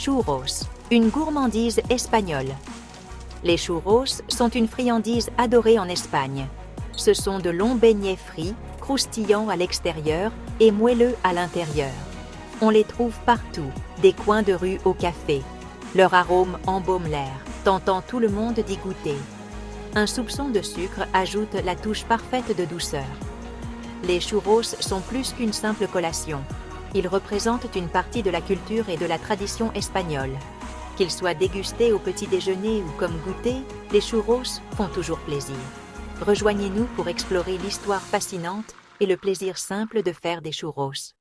Churros, une gourmandise espagnole. Les churros sont une friandise adorée en Espagne. Ce sont de longs beignets frits, croustillants à l'extérieur et moelleux à l'intérieur. On les trouve partout, des coins de rue au café. Leur arôme embaume l'air, tentant tout le monde d'y goûter. Un soupçon de sucre ajoute la touche parfaite de douceur. Les churros sont plus qu'une simple collation. Ils représentent une partie de la culture et de la tradition espagnole. Qu'ils soient dégustés au petit déjeuner ou comme goûter, les churros font toujours plaisir. Rejoignez-nous pour explorer l'histoire fascinante et le plaisir simple de faire des churros.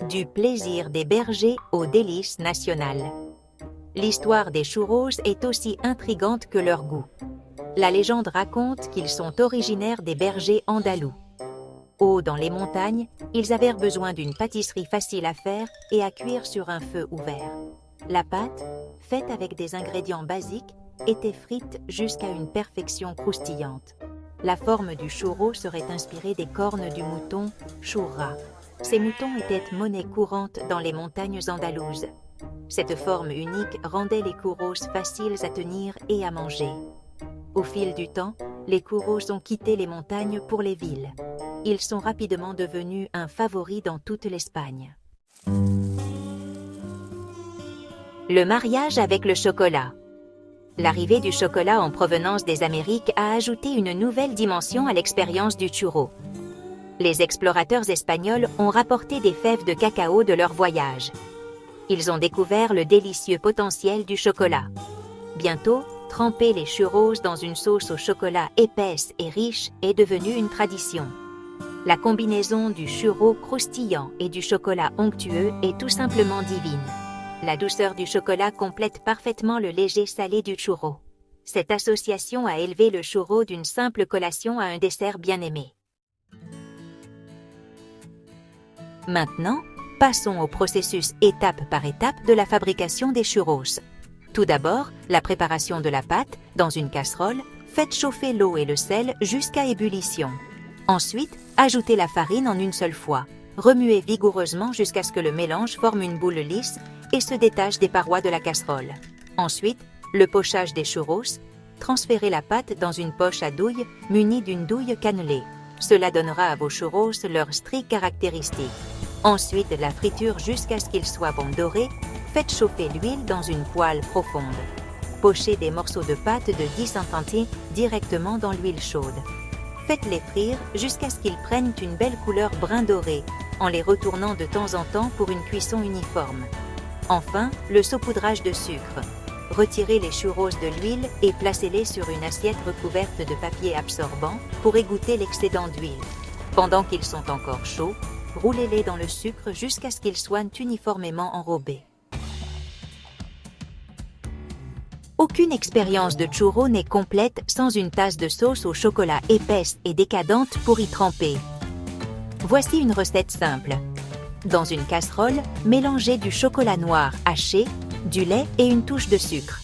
Du plaisir des bergers aux délices nationales. L'histoire des churros est aussi intrigante que leur goût. La légende raconte qu'ils sont originaires des bergers andalous. Hauts dans les montagnes, ils avaient besoin d'une pâtisserie facile à faire et à cuire sur un feu ouvert. La pâte, faite avec des ingrédients basiques, était frite jusqu'à une perfection croustillante. La forme du churro serait inspirée des cornes du mouton churra. Ces moutons étaient monnaie courante dans les montagnes andalouses. Cette forme unique rendait les churros faciles à tenir et à manger. Au fil du temps, les churros ont quitté les montagnes pour les villes. Ils sont rapidement devenus un favori dans toute l'Espagne. Le mariage avec le chocolat. L'arrivée du chocolat en provenance des Amériques a ajouté une nouvelle dimension à l'expérience du churro. Les explorateurs espagnols ont rapporté des fèves de cacao de leur voyage. Ils ont découvert le délicieux potentiel du chocolat. Bientôt, tremper les churros dans une sauce au chocolat épaisse et riche est devenue une tradition. La combinaison du churro croustillant et du chocolat onctueux est tout simplement divine. La douceur du chocolat complète parfaitement le léger salé du churro. Cette association a élevé le churro d'une simple collation à un dessert bien aimé. Maintenant, passons au processus étape par étape de la fabrication des churros. Tout d'abord, la préparation de la pâte. Dans une casserole, faites chauffer l'eau et le sel jusqu'à ébullition. Ensuite, ajoutez la farine en une seule fois. Remuez vigoureusement jusqu'à ce que le mélange forme une boule lisse et se détache des parois de la casserole. Ensuite, le pochage des churros. Transférez la pâte dans une poche à douille munie d'une douille cannelée. Cela donnera à vos churros leur strict caractéristique. Ensuite, la friture jusqu'à ce qu'ils soient bon dorés. Faites chauffer l'huile dans une poêle profonde. Pochez des morceaux de pâte de 10 cm directement dans l'huile chaude. Faites-les frire jusqu'à ce qu'ils prennent une belle couleur brun doré, en les retournant de temps en temps pour une cuisson uniforme. Enfin, le saupoudrage de sucre. Retirez les churros de l'huile et placez-les sur une assiette recouverte de papier absorbant pour égoutter l'excédent d'huile. Pendant qu'ils sont encore chauds, roulez-les dans le sucre jusqu'à ce qu'ils soient uniformément enrobés. Aucune expérience de churro n'est complète sans une tasse de sauce au chocolat épaisse et décadente pour y tremper. Voici une recette simple. Dans une casserole, mélangez du chocolat noir haché, du lait et une touche de sucre.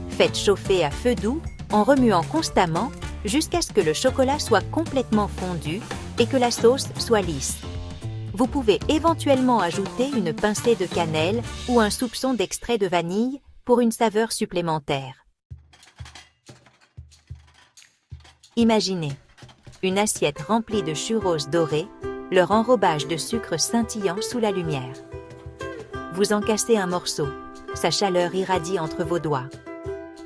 Faites chauffer à feu doux en remuant constamment jusqu'à ce que le chocolat soit complètement fondu et que la sauce soit lisse. Vous pouvez éventuellement ajouter une pincée de cannelle ou un soupçon d'extrait de vanille pour une saveur supplémentaire. Imaginez une assiette remplie de churros dorés, leur enrobage de sucre scintillant sous la lumière. Vous en cassez un morceau, sa chaleur irradie entre vos doigts.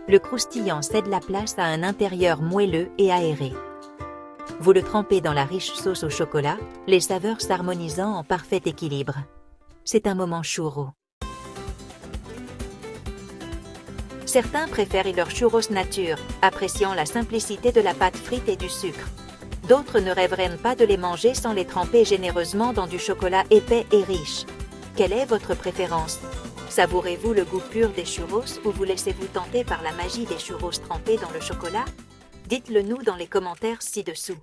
Le croustillant cède la place à un intérieur moelleux et aéré. Vous le trempez dans la riche sauce au chocolat, les saveurs s'harmonisant en parfait équilibre. C'est un moment churro. Certains préfèrent leurs churros nature, appréciant la simplicité de la pâte frite et du sucre. D'autres ne rêveraient pas de les manger sans les tremper généreusement dans du chocolat épais et riche. Quelle est votre préférence? Savourez-vous le goût pur des churros ou vous laissez-vous tenter par la magie des churros trempés dans le chocolat? Dites-le nous dans les commentaires ci-dessous.